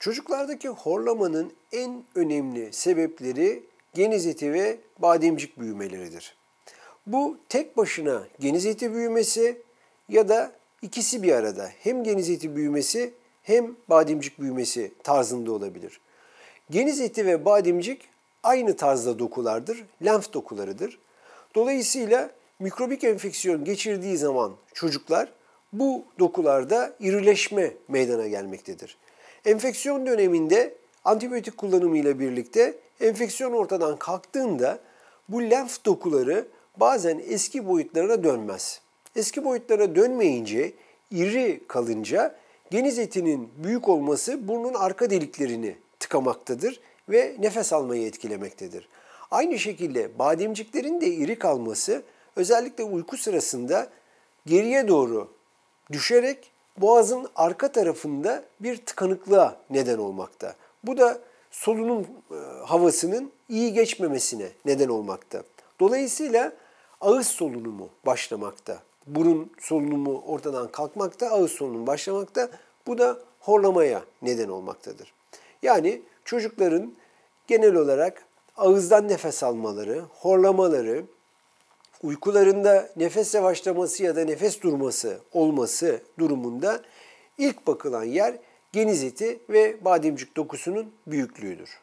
Çocuklardaki horlamanın en önemli sebepleri geniz eti ve bademcik büyümeleridir. Bu tek başına geniz eti büyümesi ya da ikisi bir arada hem geniz eti büyümesi hem bademcik büyümesi tarzında olabilir. Geniz eti ve bademcik aynı tarzda dokulardır, lenf dokularıdır. Dolayısıyla mikrobik enfeksiyon geçirdiği zaman çocuklar bu dokularda irileşme meydana gelmektedir. Enfeksiyon döneminde antibiyotik kullanımıyla birlikte enfeksiyon ortadan kalktığında bu lenf dokuları bazen eski boyutlarına dönmez. Eski boyutlara dönmeyince, iri kalınca geniz etinin büyük olması burnun arka deliklerini tıkamaktadır ve nefes almayı etkilemektedir. Aynı şekilde bademciklerin de iri kalması özellikle uyku sırasında geriye doğru düşerek boğazın arka tarafında bir tıkanıklığa neden olmakta. Bu da solunum havasının iyi geçmemesine neden olmakta. Dolayısıyla ağız solunumu başlamakta. Burun solunumu ortadan kalkmakta, ağız solunumu başlamakta. Bu da horlamaya neden olmaktadır. Yani çocukların genel olarak ağızdan nefes almaları, horlamaları, uykularında nefes yavaşlaması ya da nefes durması olması durumunda ilk bakılan yer geniz eti ve bademcik dokusunun büyüklüğüdür.